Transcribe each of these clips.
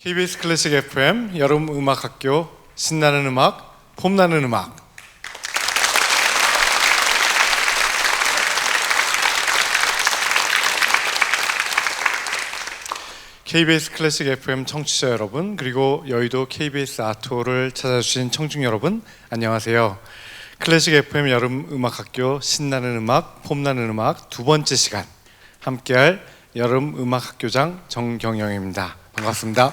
KBS 클래식 FM 여름 음악 학교 신나는 음악, 폼나는 음악. KBS 클래식 FM 청취자 여러분, 그리고 여의도 KBS 아트홀을 찾아주신 청중 여러분, 안녕하세요. 클래식 FM 여름 음악 학교 신나는 음악, 폼나는 음악 두 번째 시간 함께할 여름 음악 학교장 정경영입니다. 반갑습니다.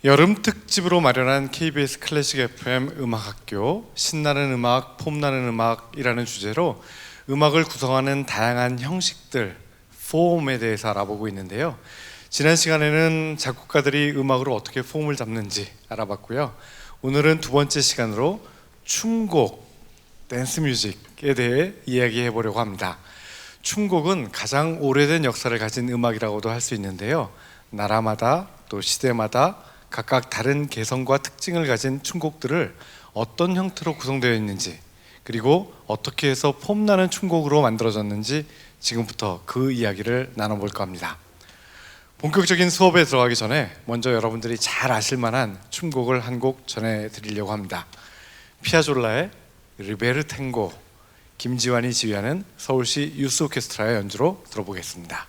여름 특집으로 마련한 KBS 클래식 FM 음악학교 신나는 음악, 폼나는 음악이라는 주제로 음악을 구성하는 다양한 형식들, 폼에 대해서 알아보고 있는데요. 지난 시간에는 작곡가들이 음악으로 어떻게 폼을 잡는지 알아봤고요. 오늘은 두 번째 시간으로 춤곡, 댄스 뮤직에 대해 이야기해 보려고 합니다. 춤곡은 가장 오래된 역사를 가진 음악이라고도 할 수 있는데요. 나라마다 또 시대마다 각각 다른 개성과 특징을 가진 춤곡들을 어떤 형태로 구성되어 있는지, 그리고 어떻게 해서 폼나는 춤곡으로 만들어졌는지 지금부터 그 이야기를 나눠볼까 합니다. 본격적인 수업에 들어가기 전에 먼저 여러분들이 잘 아실 만한 춤곡을 한 곡 전해드리려고 합니다. 피아졸라의 리베르 탱고, 김지환이 지휘하는 서울시 유스 오케스트라의 연주로 들어보겠습니다.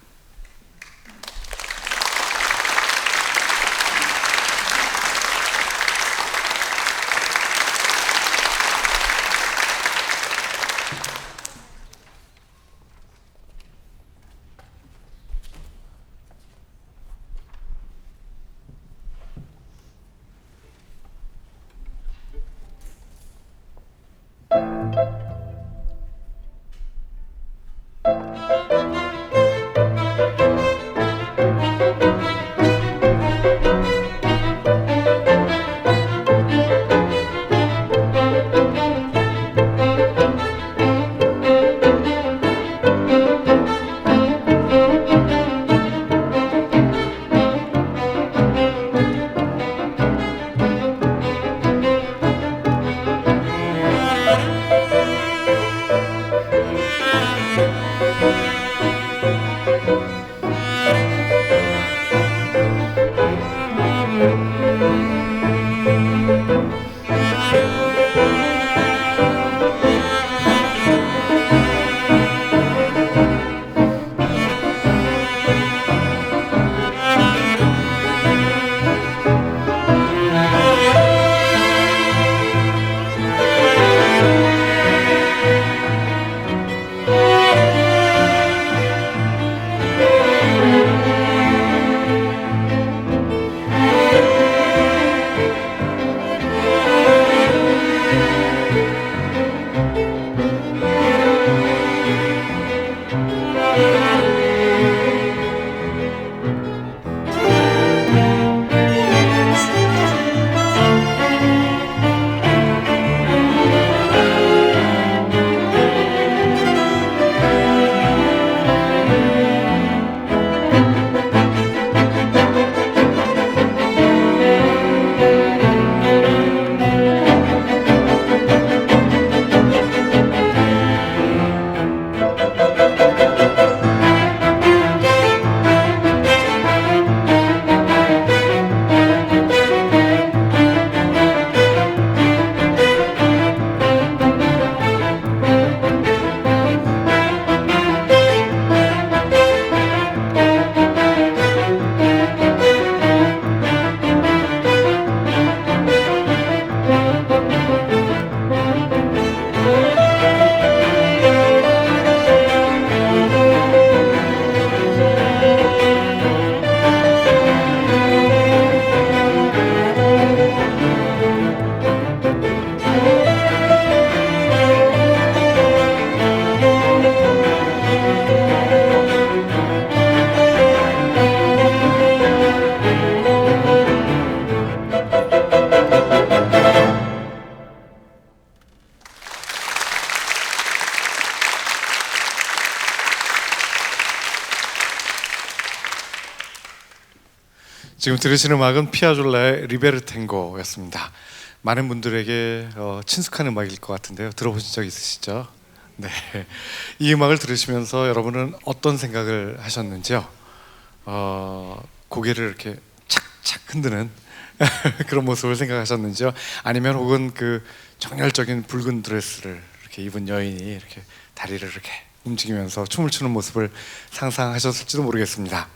지금 들으시는 음악은 피아졸라의 리베르 탱고였습니다. 많은 분들에게 친숙한 음악일 것 같은데요. 들어보신 적 있으시죠? 네, 이 음악을 들으시면서 여러분은 어떤 생각을 하셨는지요? 고개를 이렇게 착착 흔드는 그런 모습을 생각하셨는지요? 아니면 혹은 그 정열적인 붉은 드레스를 이렇게 입은 여인이 이렇게 다리를 이렇게 움직이면서 춤을 추는 모습을 상상하셨을지도 모르겠습니다.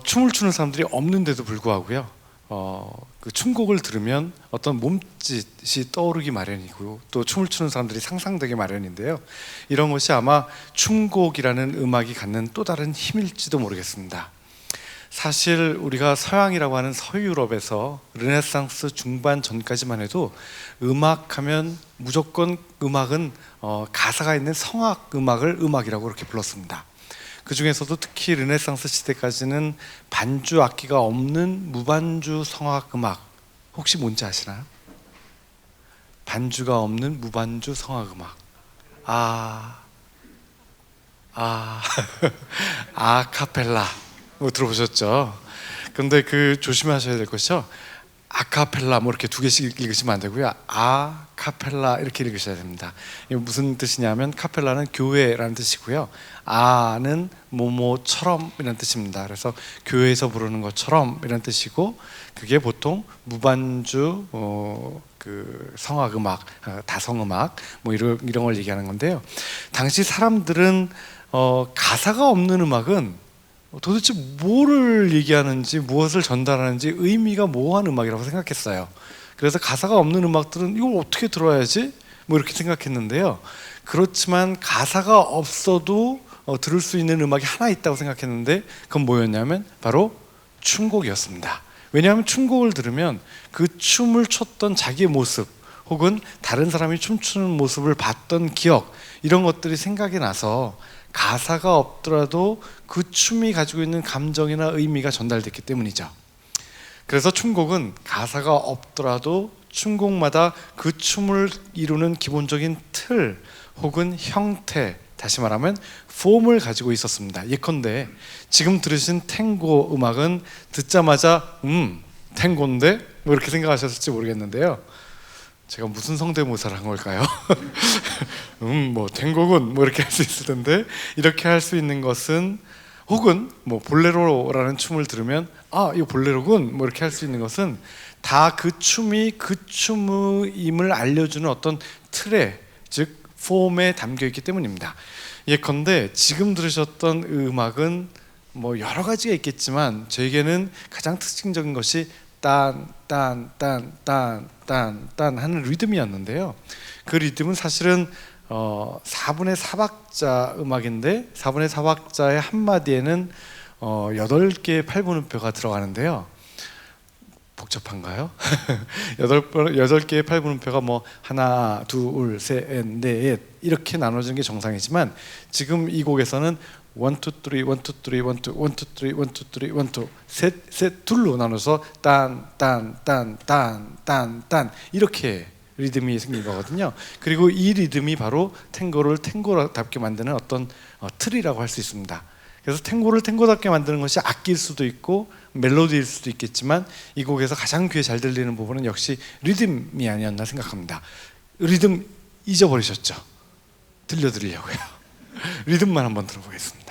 춤을 추는 사람들이 없는데도 불구하고요, 그 춤곡을 들으면 어떤 몸짓이 떠오르기 마련이고 또 춤을 추는 사람들이 상상되기 마련인데요, 이런 것이 아마 춤곡이라는 음악이 갖는 또 다른 힘일지도 모르겠습니다. 사실 우리가 서양이라고 하는 서유럽에서 르네상스 중반 전까지만 해도 음악하면 무조건 음악은 가사가 있는 성악 음악을 음악이라고 그렇게 불렀습니다. 그 중에서도 특히 르네상스 시대까지는 반주 악기가 없는 무반주 성악 음악, 혹시 뭔지 아시나요? 반주가 없는 무반주 성악 음악. 아카펠라 뭐 들어보셨죠? 근데 그 조심하셔야 될 것이요, 아카펠라 뭐 이렇게 두 개씩 읽으시면 안 되고요, 아카펠라 이렇게 읽으셔야 됩니다. 이게 무슨 뜻이냐면 카펠라는 교회라는 뜻이고요, 아는 뭐뭐처럼 이라는 뜻입니다. 그래서 교회에서 부르는 것처럼 이라는 뜻이고, 그게 보통 무반주 그 성악음악, 다성음악 뭐 이런 걸 얘기하는 건데요, 당시 사람들은 가사가 없는 음악은 도대체 뭐를 얘기하는지, 무엇을 전달하는지 의미가 모호한 음악이라고 생각했어요. 그래서 가사가 없는 음악들은 이걸 어떻게 들어야지? 뭐 이렇게 생각했는데요, 그렇지만 가사가 없어도 들을 수 있는 음악이 하나 있다고 생각했는데, 그건 뭐였냐면 바로 춤곡이었습니다. 왜냐하면 춤곡을 들으면 그 춤을 췄던 자기의 모습, 혹은 다른 사람이 춤추는 모습을 봤던 기억, 이런 것들이 생각이 나서 가사가 없더라도 그 춤이 가지고 있는 감정이나 의미가 전달됐기 때문이죠. 그래서 춤곡은 가사가 없더라도 춤곡마다 그 춤을 이루는 기본적인 틀 혹은 형태, 다시 말하면 폼을 가지고 있었습니다. 예컨대 지금 들으신 탱고 음악은 듣자마자 탱고인데? 뭐 이렇게 생각하셨을지 모르겠는데요, 제가 무슨 성대모사를 한 걸까요? 뭐 탱고군 뭐 이렇게 할 수 있을 텐데, 이렇게 할 수 있는 것은, 혹은 뭐 볼레로라는 춤을 들으면 이거 볼레로군 뭐 이렇게 할 수 있는 것은 다 그 춤이 그 춤임을 알려주는 어떤 틀에, 즉 폼에 담겨 있기 때문입니다. 예컨대 지금 들으셨던 음악은 뭐 여러 가지가 있겠지만 저에게는 가장 특징적인 것이 딴 하는 리듬이었는데요, 그 리듬은 사실은 4분의 4박자 음악인데 4분의 4박자의 한마디에는 8개의 8분음표가 들어가는데요, 복잡한가요? 8개의 8분음표가 뭐 하나, 둘, 셋, 넷 이렇게 나눠지는 게 정상이지만, 지금 이 곡에서는 1, 2, 3, 1, 2, 3, 1, 2, 1, 2, 3, 1, 2, 셋, 둘로 나눠서 딴 이렇게 리듬이 생긴 거거든요. 그리고 이 리듬이 바로 탱고를 탱고답게 만드는 어떤 틀이라고 할 수 있습니다. 그래서 탱고를 탱고답게 만드는 것이 악기일 수도 있고 멜로디일 수도 있겠지만, 이 곡에서 가장 귀에 잘 들리는 부분은 역시 리듬이 아니었나 생각합니다. 리듬 잊어버리셨죠? 들려드리려고요. 리듬만 한번 들어보겠습니다.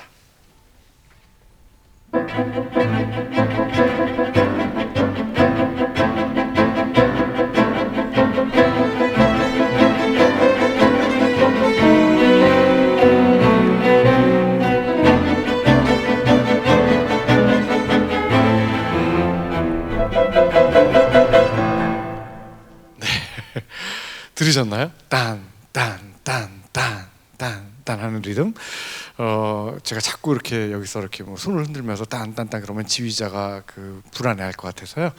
들으셨나요? 딴 하는 리듬. 제가 자꾸 이렇게 여기서 이렇게 뭐 손을 흔들면서 딴 그러면 지휘자가 그 불안해할 것 같아서요.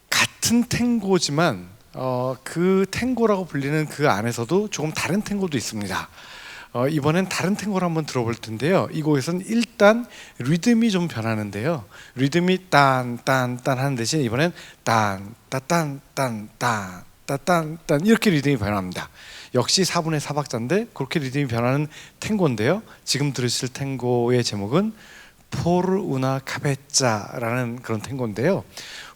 같은 탱고지만 그 탱고라고 불리는 그 안에서도 조금 다른 탱고도 있습니다. 이번엔 다른 탱고를 한번 들어볼 텐데요, 이 곡에서는 일단 리듬이 좀 변하는데요, 리듬이 딴 하는 대신 이번엔 딴 이렇게 리듬이 변합니다. 역시 4분의 4박자인데 그렇게 리듬이 변하는 탱고인데요, 지금 들으실 탱고의 제목은 포르 우나 카베짜라는 그런 탱고인데요.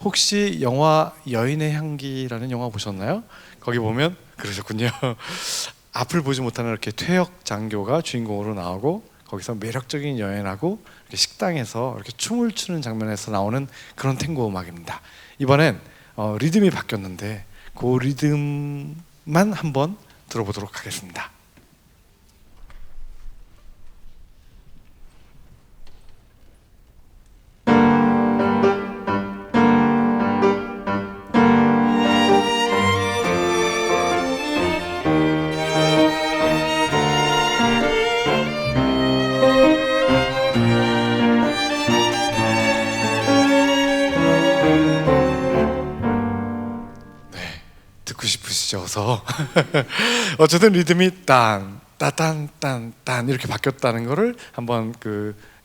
혹시 영화 여인의 향기라는 영화 보셨나요? 거기 보면 그러셨군요. 앞을 보지 못하는 이렇게 퇴역 장교가 주인공으로 나오고 거기서 매력적인 여인하고 이렇게 식당에서 이렇게 춤을 추는 장면에서 나오는 그런 탱고 음악입니다. 이번엔 리듬이 바뀌었는데 그 리듬만 한번 들어보도록 하겠습니다. 듣고 싶으시죠? 어쨌든 리듬이 딴 따단 딴 이렇게 바뀌었다는 거를 한번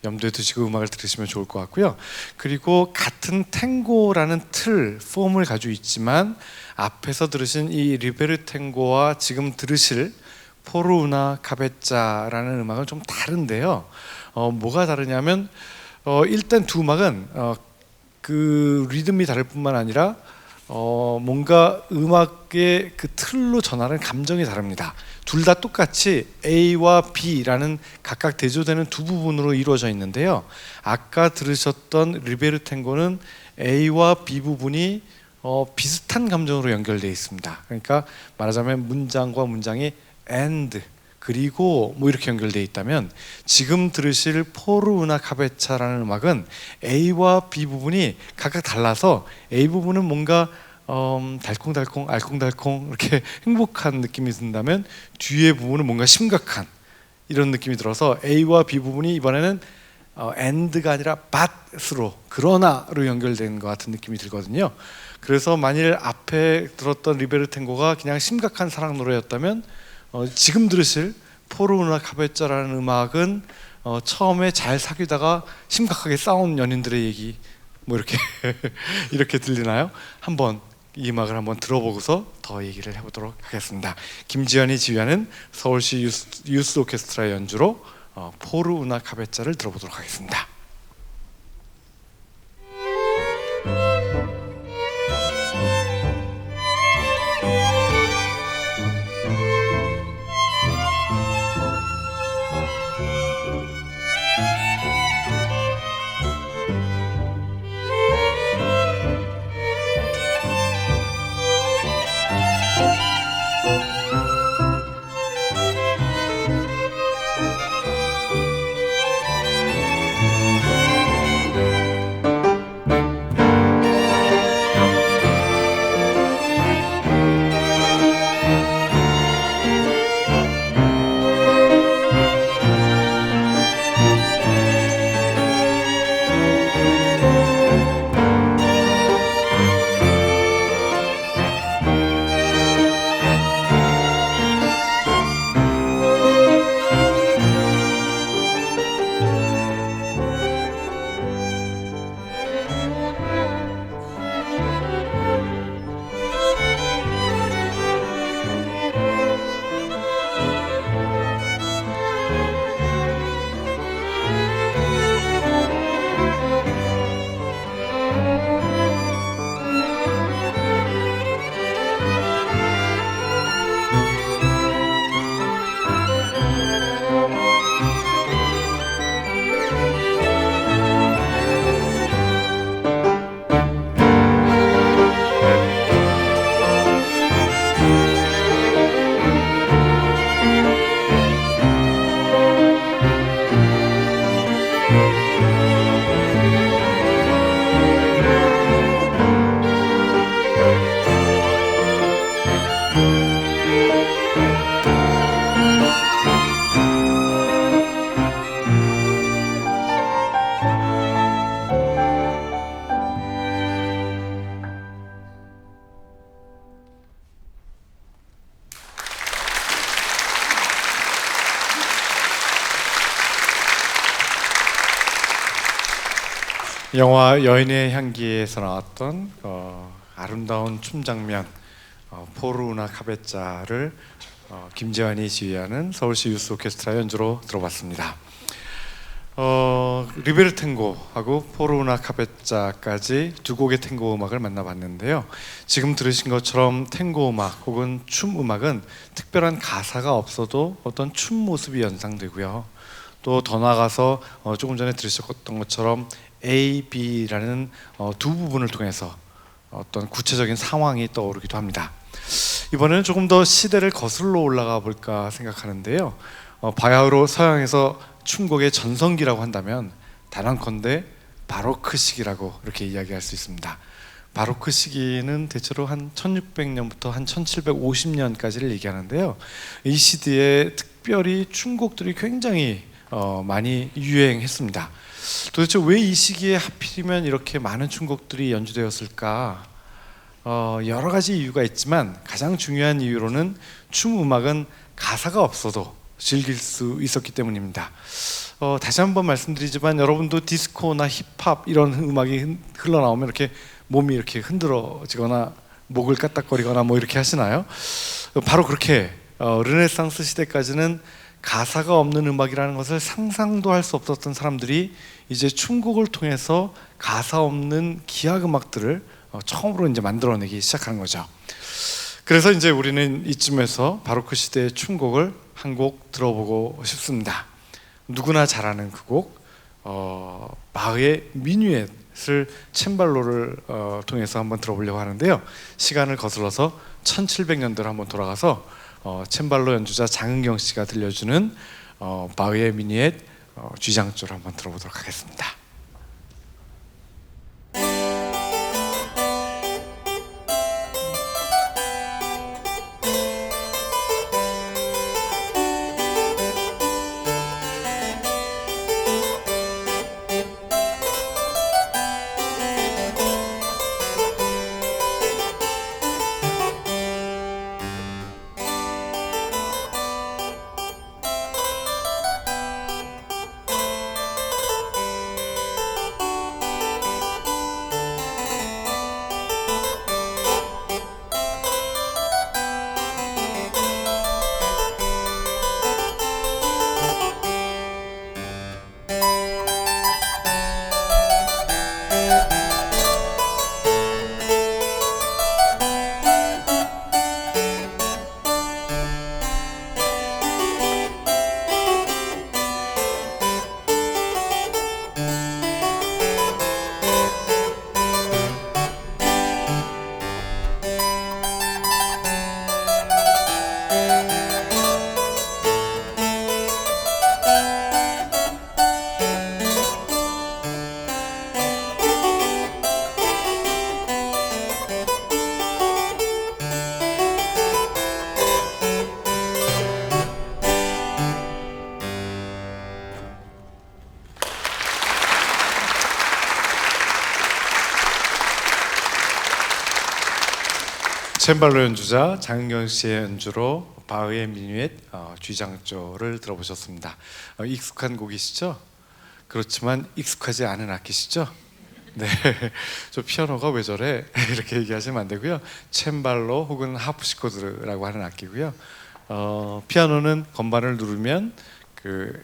염두에 두시고 음악을 들으시면 좋을 것 같고요. 그리고 같은 탱고라는 틀, 폼을 가지고 있지만 앞에서 들으신 이 리베르 탱고와 지금 들으실 포르 우나 카베짜라는 음악은 좀 다른데요. 뭐가 다르냐면 일단 두 음악은 그 리듬이 다를 뿐만 아니라 뭔가 음악의 그 틀로 전하는 감정이 다릅니다. 둘 다 똑같이 A와 B라는 각각 대조되는 두 부분으로 이루어져 있는데요. 아까 들으셨던 리베르 탱고는 A와 B 부분이 비슷한 감정으로 연결되어 있습니다. 그러니까 말하자면 문장과 문장이 and 그리고 뭐 이렇게 연결되어 있다면 지금 들으실 포르 우나 카베차라는 음악은 A와 B 부분이 각각 달라서 A 부분은 뭔가 달콩달콩 알콩달콩 이렇게 행복한 느낌이 든다면 뒤에 부분은 뭔가 심각한 이런 느낌이 들어서 A와 B 부분이 이번에는 and가 아니라 but으로 그러나로 연결된 것 같은 느낌이 들거든요. 그래서 만일 앞에 들었던 리베르 탱고가 그냥 심각한 사랑 노래였다면 지금 들으실 포르 우나 카베짜라는 음악은 처음에 잘 사귀다가 심각하게 싸운 연인들의 얘기 뭐 이렇게 이렇게 들리나요? 한번 이 음악을 한번 들어보고서 더 얘기를 해보도록 하겠습니다. 김지연이 지휘하는 서울시 유스 오케스트라 연주로 포르 우나 카베짜를 들어보도록 하겠습니다. 영화 여인의 향기에서 나왔던 아름다운 춤 장면 포르 우나 카베짜를 김재환이 지휘하는 서울시 유스 오케스트라 연주로 들어봤습니다. 리베르 탱고하고 포르나 카베짜까지 두 곡의 탱고 음악을 만나봤는데요. 지금 들으신 것처럼 탱고 음악 혹은 춤 음악은 특별한 가사가 없어도 어떤 춤 모습이 연상되고요. 또 더 나아가서 조금 전에 들으셨던 것처럼 A, B라는 두 부분을 통해서 어떤 구체적인 상황이 떠오르기도 합니다. 이번에는 조금 더 시대를 거슬러 올라가 볼까 생각하는데요. 바야흐로 서양에서 춤곡의 전성기라고 한다면 단언컨대 바로크 시기라고 이렇게 이야기할 수 있습니다. 바로크 시기는 대체로 한 1600년부터 한 1750년까지를 얘기하는데요. 이 시대에 특별히 춤곡들이 굉장히 많이 유행했습니다. 도대체 왜 이 시기에 하필이면 이렇게 많은 춤곡들이 연주되었을까? 여러 가지 이유가 있지만 가장 중요한 이유로는 춤 음악은 가사가 없어도 즐길 수 있었기 때문입니다. 다시 한번 말씀드리지만 여러분도 디스코나 힙합 이런 음악이 흘러나오면 이렇게 몸이 이렇게 흔들어지거나 목을 까딱거리거나 뭐 이렇게 하시나요? 바로 그렇게 르네상스 시대까지는 가사가 없는 음악이라는 것을 상상도 할 수 없었던 사람들이 이제 춤곡을 통해서 가사 없는 기악 음악들을 처음으로 이제 만들어내기 시작하는 거죠. 그래서 이제 우리는 이쯤에서 바로크 시대의 춤곡을 한 곡 들어보고 싶습니다. 누구나 잘 아는 그 곡, 바흐의 미뉴엣을 챈발로를 통해서 한번 들어보려고 하는데요. 시간을 거슬러서 1700년대로 한번 돌아가서 챈발로 연주자 장은경 씨가 들려주는 바흐의 미뉴엣 쥐장조를 한번 들어보도록 하겠습니다. 챈발로 연주자 장은경 씨의 연주로 바흐의 미뉴엣 쥐장조를 들어보셨습니다. 익숙한 곡이시죠? 그렇지만 익숙하지 않은 악기시죠? 네, 저 피아노가 왜 저래? 이렇게 얘기하시면 안 되고요. 챈발로 혹은 하프시코드라고 하는 악기고요. 피아노는 건반을 누르면 그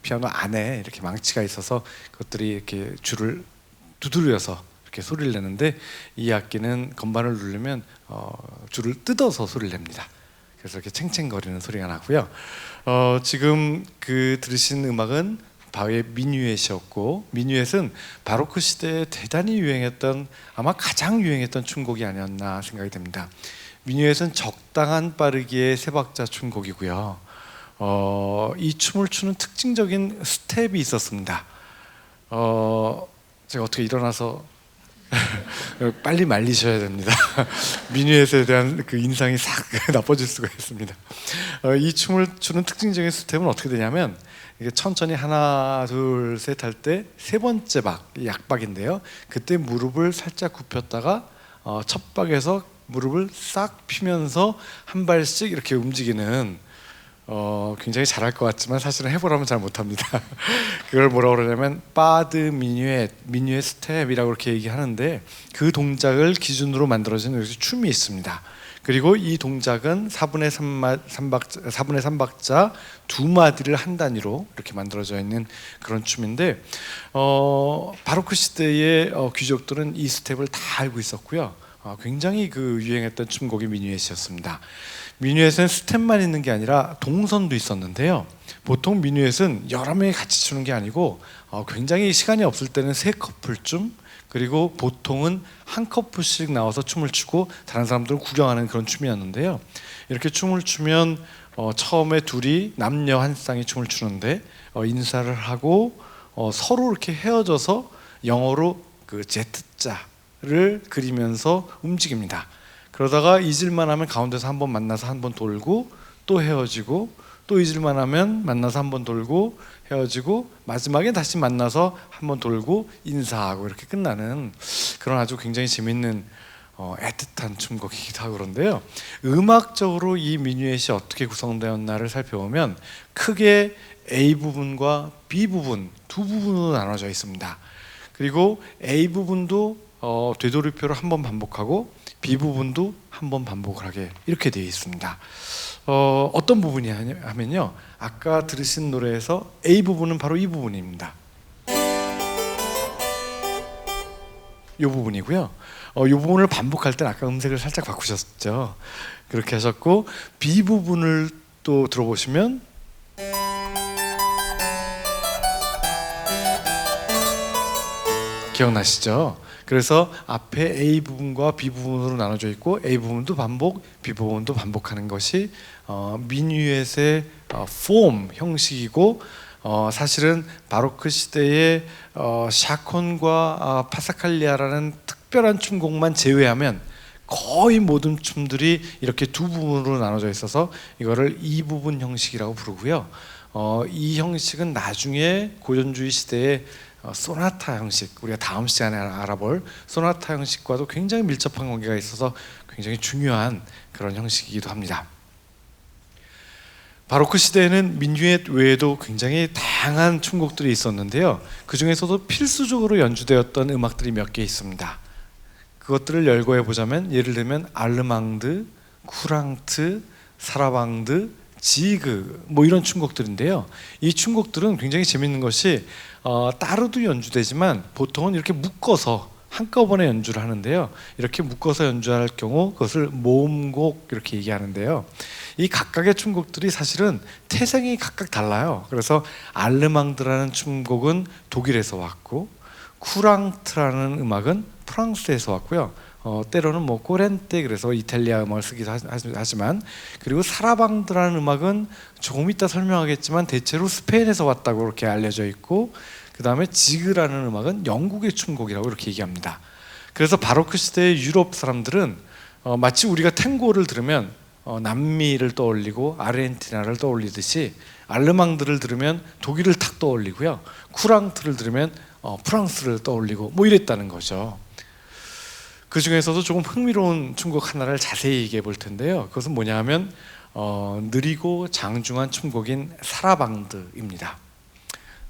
피아노 안에 이렇게 망치가 있어서 그것들이 이렇게 줄을 두드려서 이렇게 소리를 내는데, 이 악기는 건반을 누르면 줄을 뜯어서 소리를 냅니다. 그래서 이렇게 챙챙거리는 소리가 나고요. 지금 들으신 음악은 바흐의 미뉴엣이었고, 미뉴엣은 바로크 시대에 대단히 유행했던, 아마 가장 유행했던 춤곡이 아니었나 생각이 됩니다. 미뉴엣은 적당한 빠르기의 세 박자 춤곡이고요. 이 춤을 추는 특징적인 스텝이 있었습니다. 제가 어떻게 일어나서 빨리 말리셔야 됩니다. 미뉴엣에 대한 그 인상이 싹 나빠질 수가 있습니다. 이 춤을 추는 특징적인 스텝은 어떻게 되냐면, 이게 천천히 하나 둘 셋 할 때 세 번째 박, 약박인데요, 그때 무릎을 살짝 굽혔다가 첫 박에서 무릎을 싹 펴면서 한 발씩 이렇게 움직이는 굉장히 잘할 것 같지만 사실은 해보라면 잘 못합니다. 그걸 뭐라고 그러냐면 바드 미뉴엣 스텝이라고 그렇게 얘기하는데, 그 동작을 기준으로 만들어진 여기서 춤이 있습니다. 그리고 이 동작은 4분의 3박자 두 마디를 한 단위로 이렇게 만들어져 있는 그런 춤인데, 바로크 시대의 귀족들은 이 스텝을 다 알고 있었고요. 굉장히 그 유행했던 춤곡이 미뉴엣이었습니다. 미뉴엣은 스텝만 있는 게 아니라 동선도 있었는데요. 보통 미뉴엣은 여러 명이 같이 추는 게 아니고 굉장히 시간이 없을 때는 세 커플쯤, 그리고 보통은 한 커플씩 나와서 춤을 추고 다른 사람들은 구경하는 그런 춤이었는데요. 이렇게 춤을 추면 처음에 둘이 남녀 한 쌍이 춤을 추는데 인사를 하고 서로 이렇게 헤어져서 영어로 그 Z자를 그리면서 움직입니다. 그러다가 잊을만 하면 가운데서 한번 만나서 한번 돌고 또 헤어지고, 또 잊을만 하면 만나서 한번 돌고 헤어지고, 마지막에 다시 만나서 한번 돌고 인사하고 이렇게 끝나는 그런 아주 굉장히 재밌는 애틋한 춤곡이기도 하고 그런데요. 음악적으로 이 미뉴엣이 어떻게 구성되었나를 살펴보면 크게 A 부분과 B 부분 두 부분으로 나눠져 있습니다. 그리고 A 부분도 되돌이표를 한번 반복하고 B 부분도 한번 반복을 하게 이렇게 되어 있습니다. 어떤 부분이 하면요, 아까 들으신 노래에서 A 부분은 바로 이 부분입니다. 이 부분이고요. 이 부분을 반복할 때 아까 음색을 살짝 바꾸셨죠. 그렇게 하셨고, B 부분을 또 들어보시면 기억나시죠? 그래서 앞에 A 부분과 B 부분으로 나눠져 있고, A 부분도 반복, B 부분도 반복하는 것이 미뉴엣의 폼 형식이고, 사실은 바로크 시대의 샤콘과 파사칼리아라는 특별한 춤곡만 제외하면 거의 모든 춤들이 이렇게 두 부분으로 나눠져 있어서 이거를 이 부분 형식이라고 부르고요. 이 형식은 나중에 고전주의 시대에 소나타 형식, 우리가 다음 시간에 알아볼 소나타 형식과도 굉장히 밀접한 관계가 있어서 굉장히 중요한 그런 형식이기도 합니다. 바로크 시대에는 미뉴엣 외에도 굉장히 다양한 춤곡들이 있었는데요. 그 중에서도 필수적으로 연주되었던 음악들이 몇 개 있습니다. 그것들을 열거해 보자면, 예를 들면 알르망드, 쿠랑트, 사라방드, 지그 뭐 이런 춤곡들인데요. 이 춤곡들은 굉장히 재밌는 것이 따로도 연주되지만 보통은 이렇게 묶어서 한꺼번에 연주를 하는데요. 이렇게 묶어서 연주할 경우 그것을 모음곡 이렇게 얘기하는데요. 이 각각의 춤곡들이 사실은 태생이 각각 달라요. 그래서 알르망드라는 춤곡은 독일에서 왔고, 쿠랑트라는 음악은 프랑스에서 왔고요. 때로는 뭐 꼬렌테, 그래서 이탈리아 음악을 쓰기도 하지만, 그리고 사라방드라는 음악은 조금 이따 설명하겠지만 대체로 스페인에서 왔다고 그렇게 알려져 있고, 그 다음에 지그라는 음악은 영국의 춤곡이라고 이렇게 얘기합니다. 그래서 바로크 시대의 유럽 사람들은 마치 우리가 탱고를 들으면 남미를 떠올리고 아르헨티나를 떠올리듯이, 알르망드를 들으면 독일을 탁 떠올리고요, 쿠랑트를 들으면 프랑스를 떠올리고 뭐 이랬다는 거죠. 그 중에서도 조금 흥미로운 춤곡 하나를 자세히 얘기해 볼 텐데요. 그것은 뭐냐 하면 느리고 장중한 춤곡인 사라방드입니다.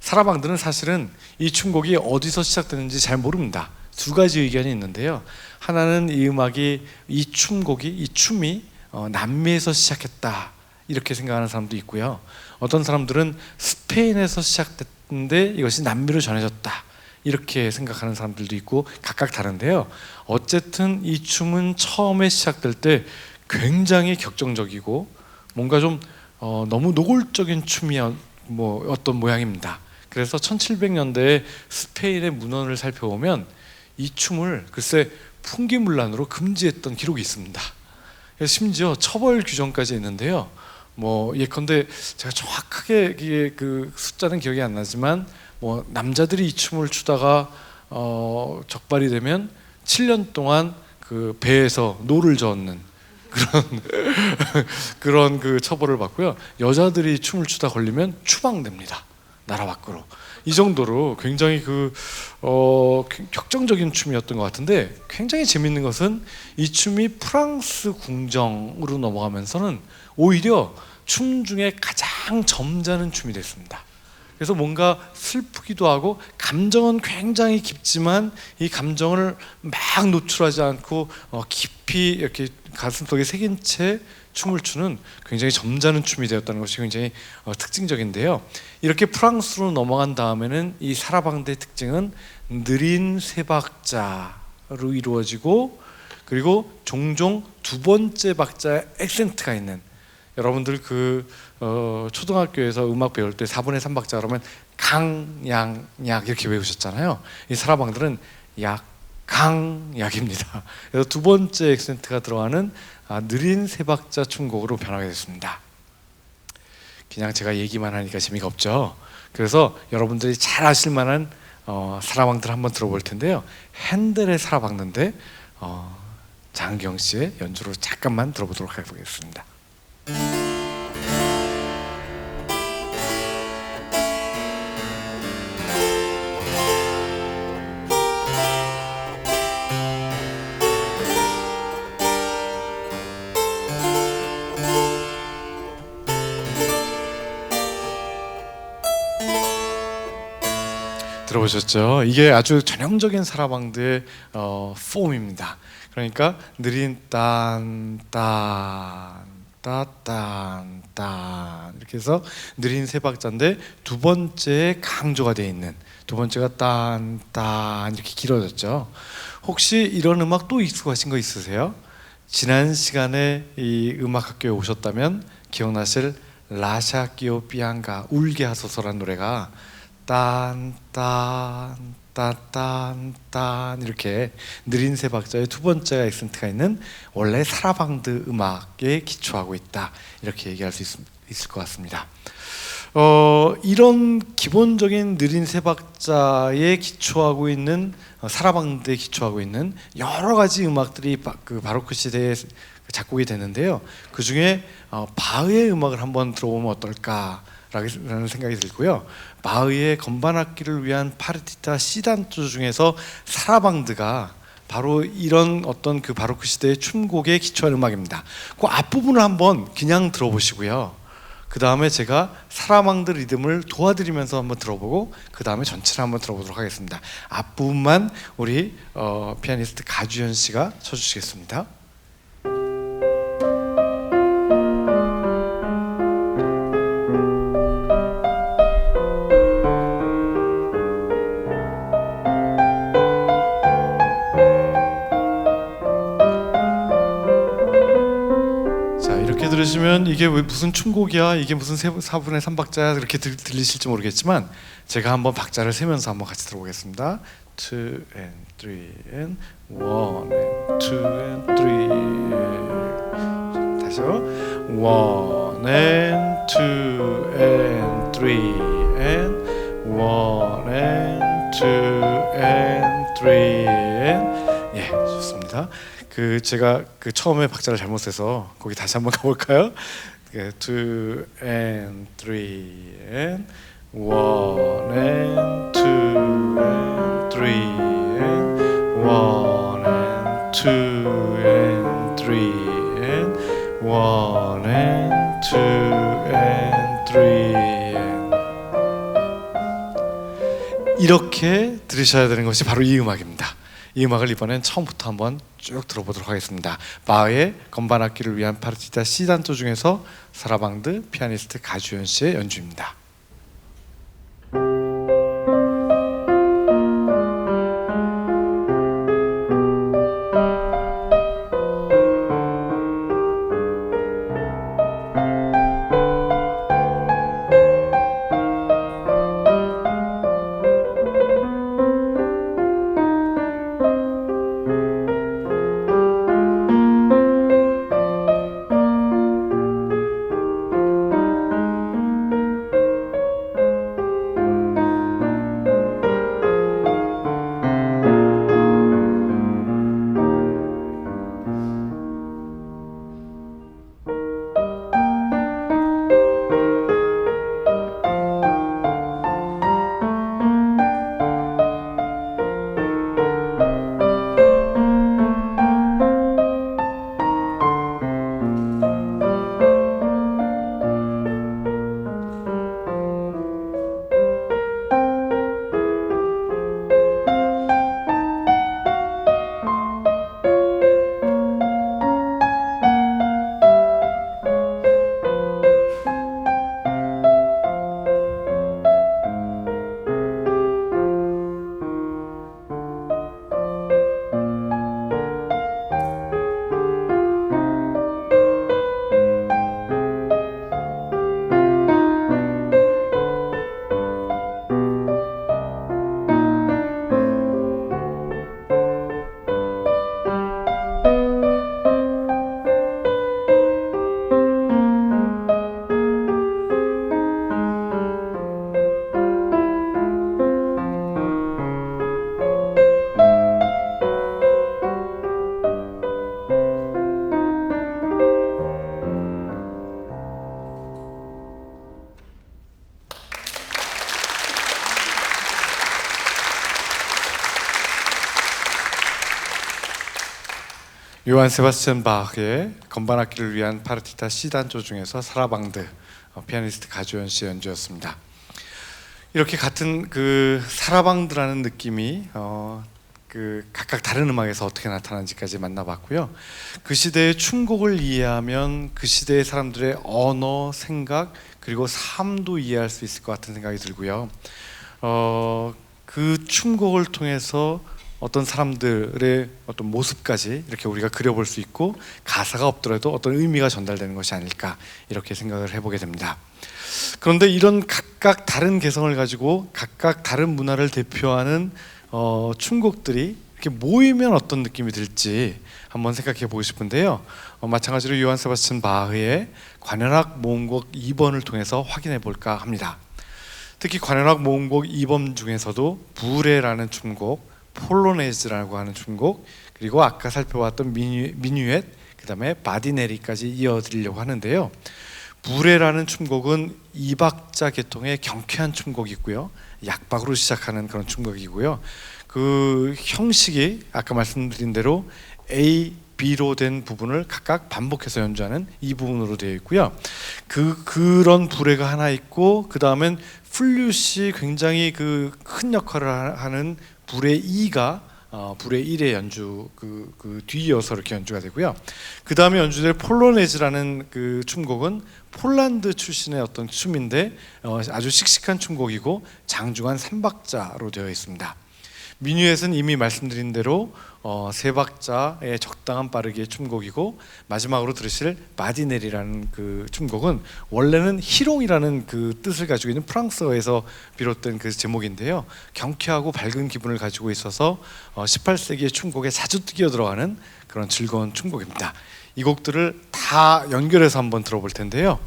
사라방드는 사실은 이 춤곡이 어디서 시작됐는지 잘 모릅니다. 두 가지 의견이 있는데요. 하나는 이 음악이, 이 춤곡이, 이 춤이 남미에서 시작했다 이렇게 생각하는 사람도 있고요. 어떤 사람들은 스페인에서 시작됐는데 이것이 남미로 전해졌다 이렇게 생각하는 사람들도 있고, 각각 다른데요. 어쨌든 이 춤은 처음에 시작될 때 굉장히 격정적이고 뭔가 좀 너무 노골적인 춤이야 뭐 어떤 모양입니다. 그래서 1700년대에 스페인의 문헌을 살펴보면 이 춤을 글쎄 풍기문란으로 금지했던 기록이 있습니다. 그래서 심지어 처벌 규정까지 있는데요. 뭐 예컨대 제가 정확하게 이게 그 숫자는 기억이 안 나지만, 뭐 남자들이 이 춤을 추다가 적발이 되면 7년 동안 그 배에서 노를 저었는 그런 그 처벌을 받고요. 여자들이 춤을 추다 걸리면 추방됩니다. 나라 밖으로. 이 정도로 굉장히 격정적인 춤이었던 것 같은데, 굉장히 재밌는 것은 이 춤이 프랑스 궁정으로 넘어가면서는 오히려 춤 중에 가장 점잖은 춤이 됐습니다. 그래서 뭔가 슬프기도 하고 감정은 굉장히 깊지만 이 감정을 막 노출하지 않고 깊이 이렇게 가슴속에 새긴 채 춤을 추는 굉장히 점잖은 춤이 되었다는 것이 굉장히 특징적인데요. 이렇게 프랑스로 넘어간 다음에는 이 사라방드의 특징은 느린 세 박자로 이루어지고, 그리고 종종 두 번째 박자에 액센트가 있는, 여러분들 초등학교에서 음악 배울 때 4분의 3 박자 그러면 강, 양, 약 이렇게 외우셨잖아요. 이 사라방들은 약, 강, 약입니다. 그래서 두 번째 액센트가 들어가는 느린 세 박자 춤곡으로 변하게 됐습니다. 그냥 제가 얘기만 하니까 재미가 없죠. 그래서 여러분들이 잘 아실 만한 사라방들 한번 들어볼 텐데요. 핸델의 사라방드인데 장경 씨의 연주로 잠깐만 들어보도록 해보겠습니다. 들어보셨죠? 이게 아주 전형적인 사라방드의 폼입니다. 그러니까 느린 딴딴 따딴 딴 이렇게 해서 느린 세 박자인데 두 번째에 강조가 되어 있는, 두 번째가 딴딴 이렇게 길어졌죠. 혹시 이런 음악 또 익숙하신 거 있으세요? 지난 시간에 이 음악학교에 오셨다면 기억나실 라샤키오 삐앙가 울게 하소서라는 노래가 딴딴 딴딴 이렇게 느린 세 박자의 두 번째가 액센트가 있는 원래 사라방드 음악에 기초하고 있다, 이렇게 얘기할 수 있을 것 같습니다. 이런 기본적인 느린 세 박자에 기초하고 있는 사라방드에 기초하고 있는 여러 가지 음악들이 그 바로크 시대에 작곡이 되는데요. 그 중에 바흐의 음악을 한번 들어보면 어떨까라는 생각이 들고요. 바흐의 건반악기를 위한 파르티타 C단조 중에서 사라방드가 바로 이런 어떤 그 바로크 시대의 춤곡에 기초한 음악입니다. 그 앞부분을 한번 그냥 들어보시고요. 그 다음에 제가 사라방드 리듬을 도와드리면서 한번 들어보고 그 다음에 전체를 한번 들어보도록 하겠습니다. 앞부분만 우리 피아니스트 가주현 씨가 쳐주시겠습니다. 들으시면 이게 왜 무슨 춤곡이야, 이게 무슨 4분의 3 박자야, 그렇게 들리실지 모르겠지만 제가 한번 박자를 세면서 한번 같이 들어보겠습니다. 2 and 3 and 1 and 2 and 3 다시요. 1 and 2 and 3 and 1 and 2 and 3 and 예, 좋습니다. 제가 처음에 박자를 잘못해서 거기 다시 한번 가볼까요? 2 and 3 and 1 and 2 and 3 and 1 and 2 and 3 and 1 and 2 and 3 and 이렇게 들으셔야 되는 것이 바로 이 음악입니다. 이 음악을 이번엔 처음부터 한번 쭉 들어보도록 하겠습니다. 바흐의 건반악기를 위한 파르티타 C단조 중에서 사라방드 피아니스트 가주현 씨의 연주입니다. 요한 세바스찬 바흐의 건반악기를 위한 파르티타 C단조 중에서 사라방드 피아니스트 가조연 씨의 연주였습니다. 이렇게 같은 그 사라방드라는 느낌이 각각 다른 음악에서 어떻게 나타나는지까지 만나봤고요. 그 시대의 춤곡을 이해하면 그 시대의 사람들의 언어, 생각 그리고 삶도 이해할 수 있을 것 같은 생각이 들고요. 그 춤곡을 통해서 어떤 사람들의 어떤 모습까지 이렇게 우리가 그려볼 수 있고 가사가 없더라도 어떤 의미가 전달되는 것이 아닐까 이렇게 생각을 해보게 됩니다. 그런데 이런 각각 다른 개성을 가지고 각각 다른 문화를 대표하는 춤곡들이 이렇게 모이면 어떤 느낌이 들지 한번 생각해 보고 싶은데요. 마찬가지로 요한 세바스찬 바흐의 관현악 모음곡 2번을 통해서 확인해 볼까 합니다. 특히 관현악 모음곡 2번 중에서도 부레라는 춤곡, 폴로네즈라고 하는 춤곡, 그리고 아까 살펴봤던 미뉴엣, 그 다음에 바디네리까지 이어드리려고 하는데요. 부레라는 춤곡은 2박자 계통의 경쾌한 춤곡이고요. 약박으로 시작하는 그런 춤곡이고요. 그 형식이 아까 말씀드린 대로 A, B로 된 부분을 각각 반복해서 연주하는 이 부분으로 되어 있고요. 그런 부레가 하나 있고 그 다음엔 플룻이 굉장히 그 큰 역할을 하는 부레 2가 부레 1의 연주 그 뒤이어서 이렇게 연주가 되고요. 그 다음에 연주될 폴로네즈라는 그 춤곡은 폴란드 출신의 어떤 춤인데 아주 씩씩한 춤곡이고 장중한 3박자로 되어 있습니다. 미뉴엣은 이미 말씀드린 대로 3박자의 적당한 빠르기의 춤곡이고 마지막으로 들으실 바디넬이라는 그 춤곡은 원래는 희롱이라는 그 뜻을 가지고 있는 프랑스어에서 비롯된 그 제목인데요. 경쾌하고 밝은 기분을 가지고 있어서 18세기의 춤곡에 자주 뛰어 들어가는 그런 즐거운 춤곡입니다. 이 곡들을 다 연결해서 한번 들어볼 텐데요.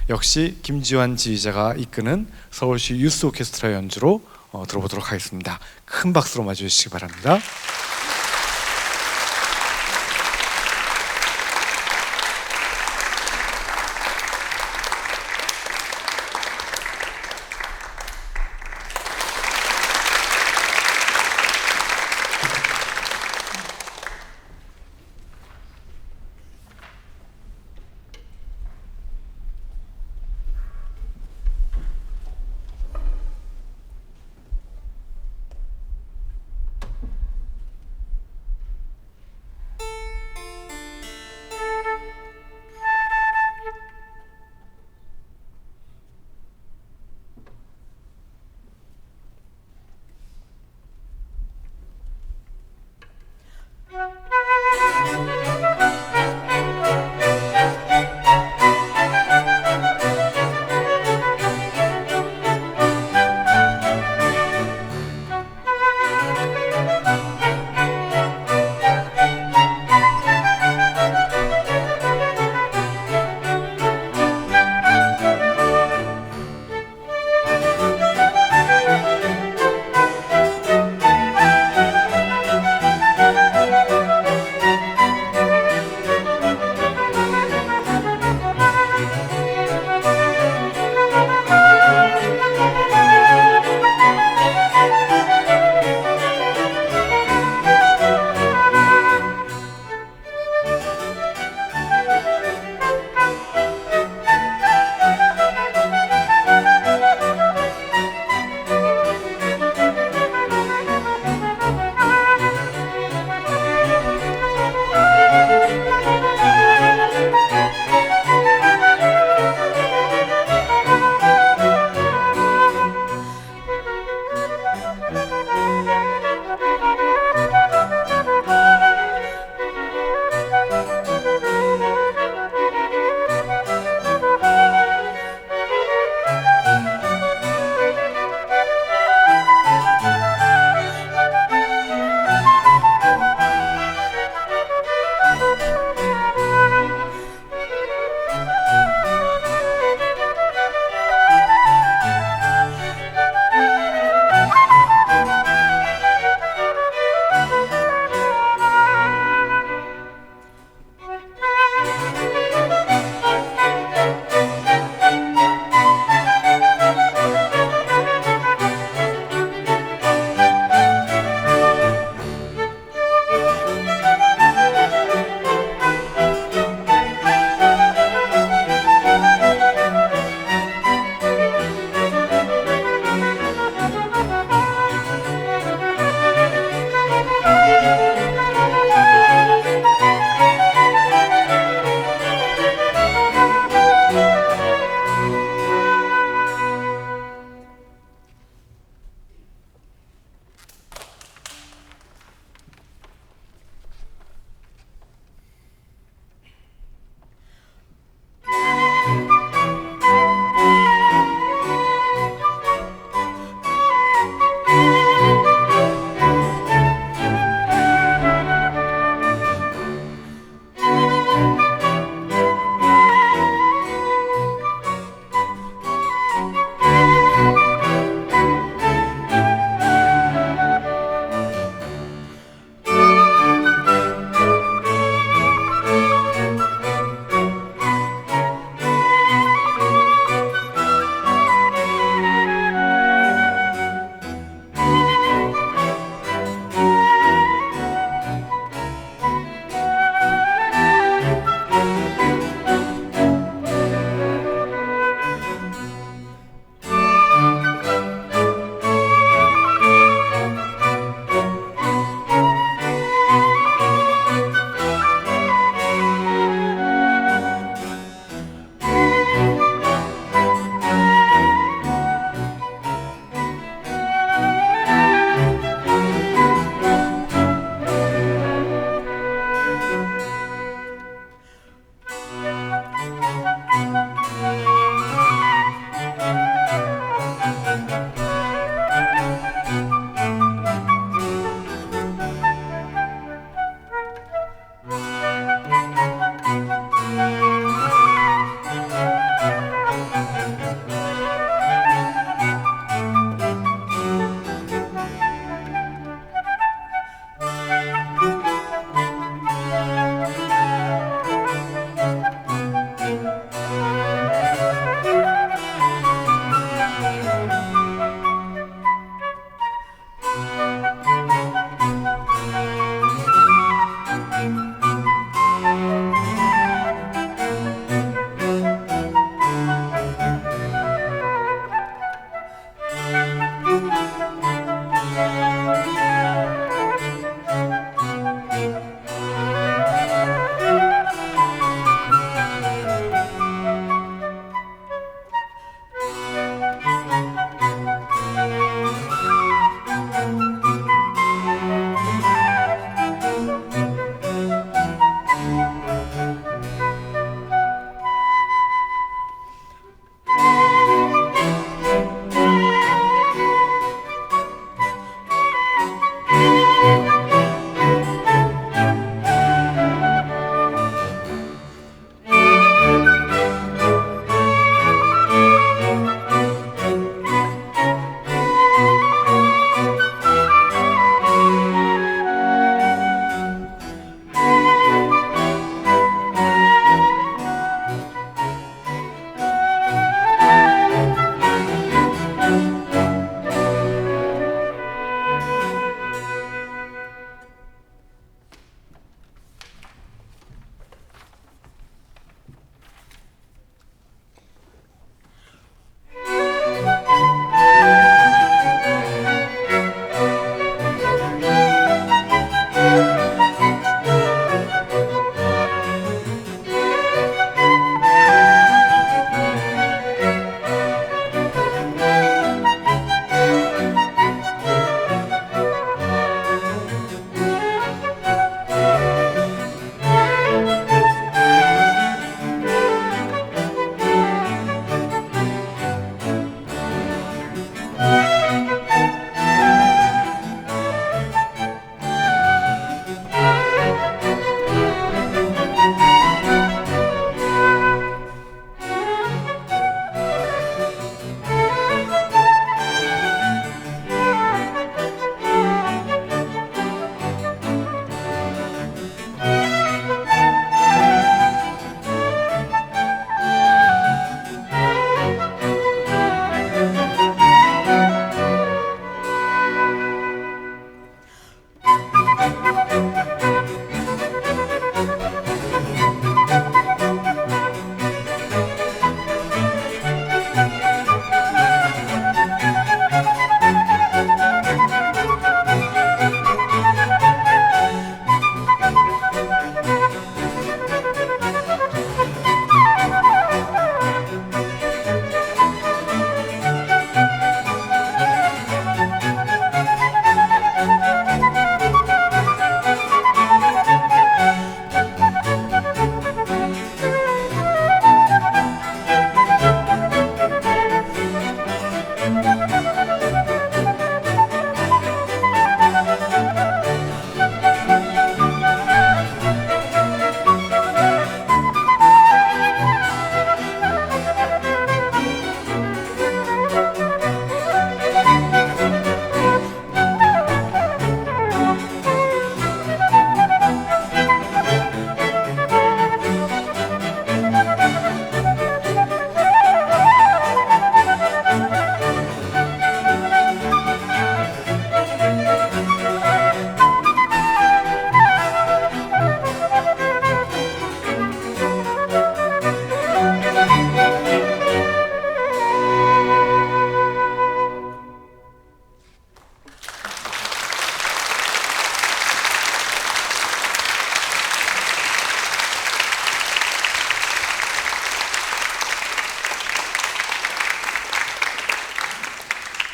역시 김지환 지휘자가 이끄는 서울시 유스 오케스트라 연주로 들어보도록 하겠습니다. 큰 박수로 맞이해 주시기 바랍니다.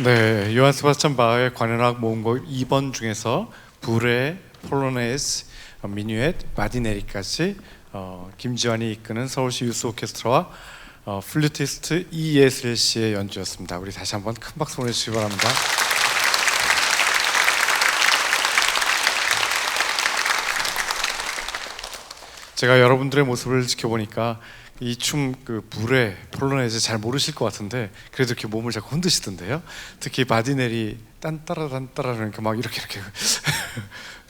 네, 요한 세바스찬 바흐의 관현악 모음곡 2번 중에서 불의 폴로네이즈, 미뉴엣, 마디네리까지 김지환이 이끄는 서울시 유스 오케스트라와 플루티스트 이예슬 씨의 연주였습니다. 우리 다시 한번 큰 박수 보내주시기 바랍니다. 제가 여러분들의 모습을 지켜보니까 이 춤 그 불의 폴로네이즈 잘 모르실 것 같은데 그래도 이렇게 몸을 자꾸 흔드시던데요. 특히 마디네리 딴따라 딴따라 이렇게 막 이렇게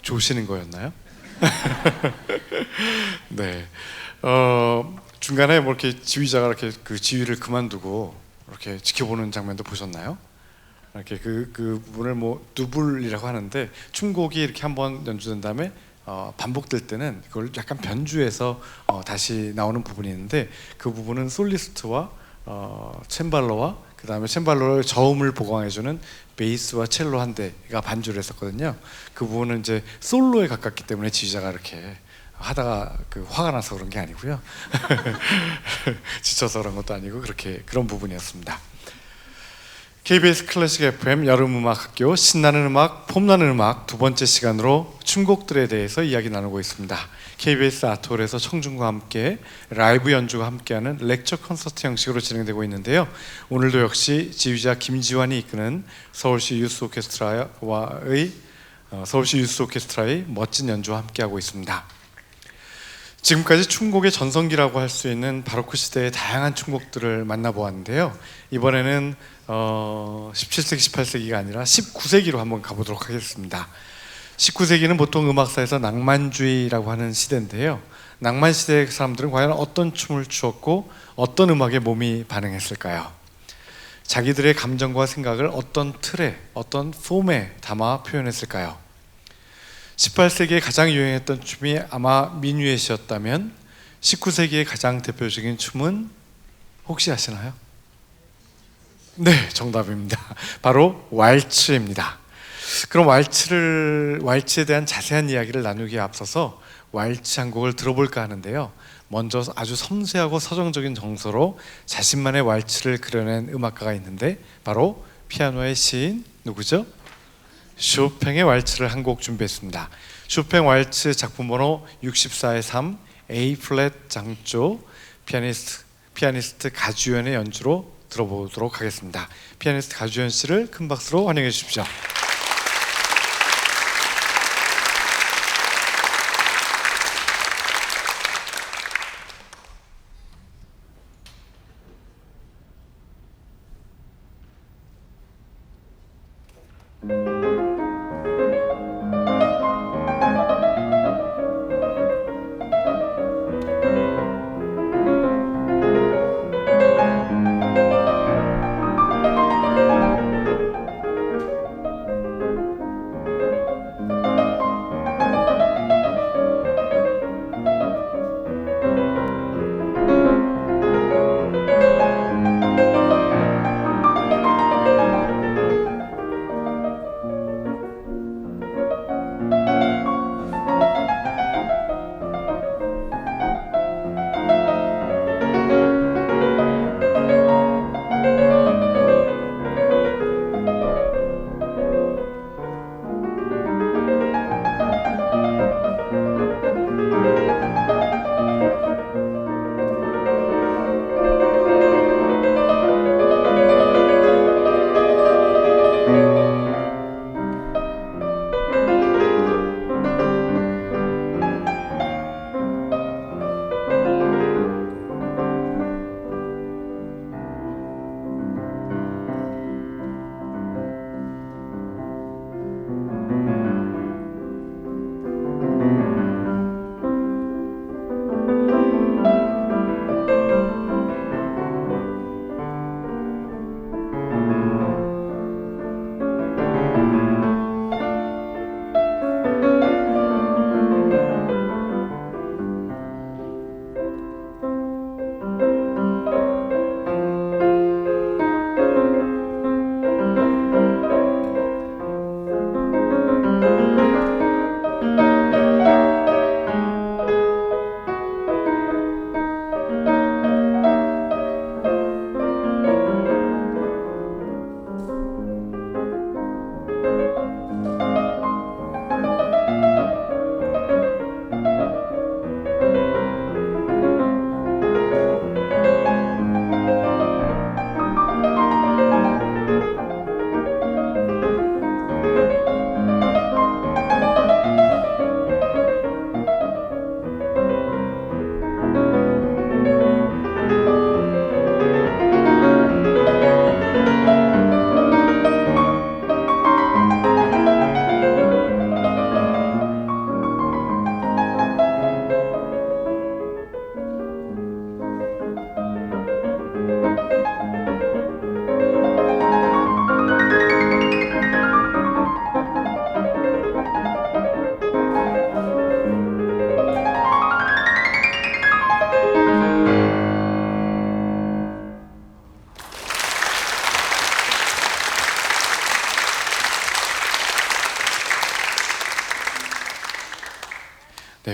조시는 거였나요? 네. 중간에 뭐 이렇게 지휘자가 이렇게 그 지휘를 그만두고 이렇게 지켜보는 장면도 보셨나요? 이렇게 그 부분을 뭐 두불이라고 하는데 춤곡이 이렇게 한번 연주된 다음에 반복될 때는 그걸 약간 변주해서 다시 나오는 부분이 있는데 그 부분은 솔리스트와 챈발로와 그 다음에 챈발로의 저음을 보강해주는 베이스와 첼로 한 대가 반주를 했었거든요. 그 부분은 이제 솔로에 가깝기 때문에 지휘자가 이렇게 하다가 그 화가 나서 그런 게 아니고요. 지쳐서 그런 것도 아니고 그런 부분이었습니다. KBS 클래식 FM 여름음악학교 신나는 음악, 폼나는 음악 두 번째 시간으로 춤곡들에 대해서 이야기 나누고 있습니다. KBS 아트홀에서 청중과 함께 라이브 연주가 함께하는 렉처 콘서트 형식으로 진행되고 있는데요. 오늘도 역시 지휘자 김지환이 이끄는 서울시 유스 오케스트라의 멋진 연주와 함께하고 있습니다. 지금까지 춤곡의 전성기라고 할 수 있는 바로크 시대의 다양한 춤곡들을 만나보았는데요. 이번에는 17세기, 18세기가 아니라 19세기로 한번 가보도록 하겠습니다. 19세기는 보통 음악사에서 낭만주의라고 하는 시대인데요. 낭만 시대의 사람들은 과연 어떤 춤을 추었고 어떤 음악에 몸이 반응했을까요? 자기들의 감정과 생각을 어떤 틀에, 어떤 폼에 담아 표현했을까요? 18세기에 가장 유행했던 춤이 아마 미뉴엣이었다면 19세기의 가장 대표적인 춤은 혹시 아시나요? 네, 정답입니다. 바로 왈츠입니다. 그럼 왈츠에 대한 자세한 이야기를 나누기에 앞서서 왈츠 한 곡을 들어볼까 하는데요. 먼저 아주 섬세하고 서정적인 정서로 자신만의 왈츠를 그려낸 음악가가 있는데 바로 피아노의 시인 누구죠? 쇼팽의 왈츠를 한 곡 준비했습니다. 쇼팽 왈츠 작품 번호 64의 3 A 플랫 장조 피아니스트 가주연의 연주로 들어보도록 하겠습니다. 피아니스트 가주연 씨를 큰 박수로 환영해 주십시오.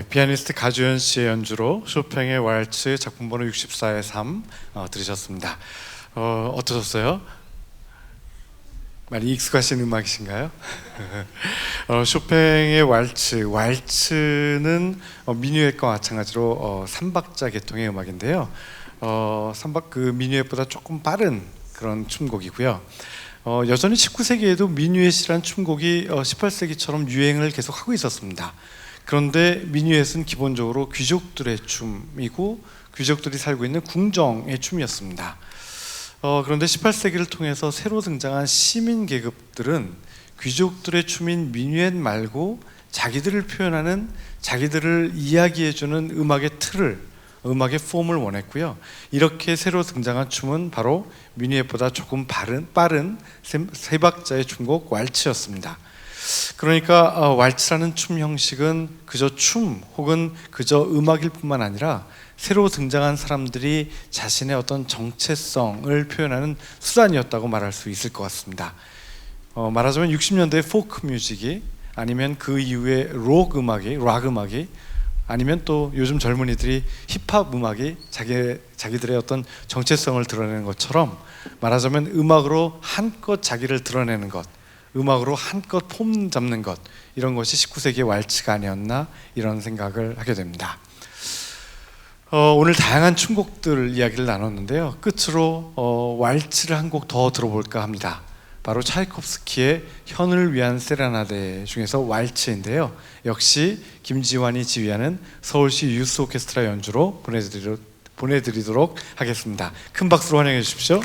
피아니스트 가주현 씨의 연주로 쇼팽의 왈츠 작품 번호 64의 3 들으셨습니다. 어떠셨어요? 많이 익숙하신 음악이신가요? 쇼팽의 왈츠는 미뉴엣과 마찬가지로 3박자 계통의 음악인데요. 미뉴엣보다 조금 빠른 그런 춤곡이고요. 여전히 19세기에도 미뉴엣이란 춤곡이 18세기처럼 유행을 계속 하고 있었습니다. 그런데 미뉴엣은 기본적으로 귀족들의 춤이고 귀족들이 살고 있는 궁정의 춤이었습니다. 그런데 18세기를 통해서 새로 등장한 시민 계급들은 귀족들의 춤인 미뉴엣 말고 자기들을 표현하는, 자기들을 이야기해주는 음악의 틀을, 음악의 폼을 원했고요. 이렇게 새로 등장한 춤은 바로 미뉴엣보다 조금 빠른 세 박자의 춤곡 왈츠였습니다. 그러니까 왈츠라는 춤 형식은 그저 춤 혹은 그저 음악일 뿐만 아니라 새로 등장한 사람들이 자신의 어떤 정체성을 표현하는 수단이었다고 말할 수 있을 것 같습니다. 말하자면 60년대 포크 뮤직이, 아니면 그 이후에 락 음악이, 아니면 또 요즘 젊은이들이 힙합 음악이 자기들의 어떤 정체성을 드러내는 것처럼, 말하자면 음악으로 한껏 자기를 드러내는 것, 음악으로 한껏 폼 잡는 것, 이런 것이 19세기의 왈츠가 아니었나, 이런 생각을 하게 됩니다. 오늘 다양한 춤곡들 이야기를 나눴는데요. 끝으로 왈츠를 한 곡 더 들어볼까 합니다. 바로 차이콥스키의 현을 위한 세레나데 중에서 왈츠인데요. 역시 김지환이 지휘하는 서울시 유스 오케스트라 연주로 보내드리도록 하겠습니다. 큰 박수로 환영해 주십시오.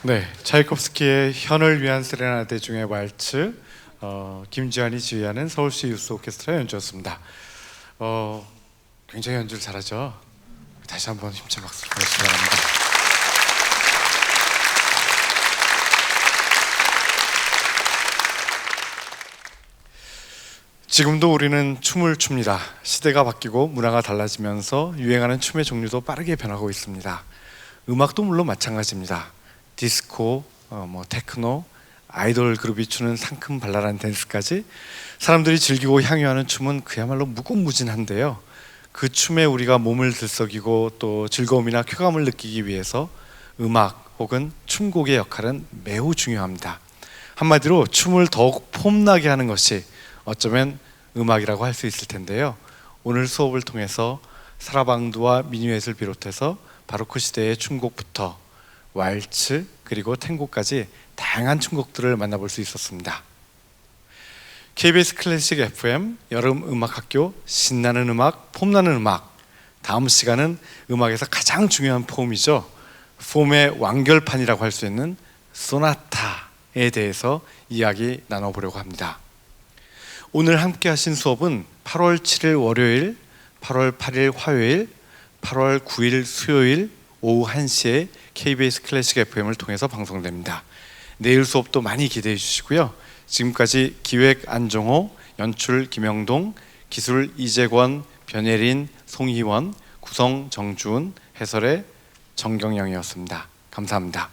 네, 차이콥스키의 현을 위한 세레나데 중의 왈츠, 김지환이 지휘하는 서울시 유스 오케스트라 연주였습니다. 굉장히 연주를 잘하죠. 다시 한번 힘찬 박수를 보내주시기 바랍니다. 지금도 우리는 춤을 춥니다. 시대가 바뀌고 문화가 달라지면서 유행하는 춤의 종류도 빠르게 변하고 있습니다. 음악도 물론 마찬가지입니다. 디스코, 테크노, 아이돌 그룹이 추는 상큼발랄한 댄스까지 사람들이 즐기고 향유하는 춤은 그야말로 무궁무진한데요. 그 춤에 우리가 몸을 들썩이고 또 즐거움이나 쾌감을 느끼기 위해서 음악 혹은 춤곡의 역할은 매우 중요합니다. 한마디로 춤을 더욱 폼나게 하는 것이 어쩌면 음악이라고 할 수 있을 텐데요. 오늘 수업을 통해서 사라방두와 미뉴엣을 비롯해서 바로크 시대의 춤곡부터 왈츠 그리고 탱고까지 다양한 춤곡들을 만나볼 수 있었습니다. KBS 클래식 FM 여름 음악학교 신나는 음악, 폼나는 음악. 다음 시간은 음악에서 가장 중요한 폼이죠. 폼의 완결판이라고 할 수 있는 소나타에 대해서 이야기 나눠보려고 합니다. 오늘 함께 하신 수업은 8월 7일 월요일, 8월 8일 화요일, 8월 9일 수요일 오후 1시에 KBS 클래식 FM을 통해서 방송됩니다. 내일 수업도 많이 기대해 주시고요. 지금까지 기획 안정호, 연출 김영동, 기술 이재권, 변예린, 송희원, 구성 정주은, 해설의 정경영이었습니다. 감사합니다.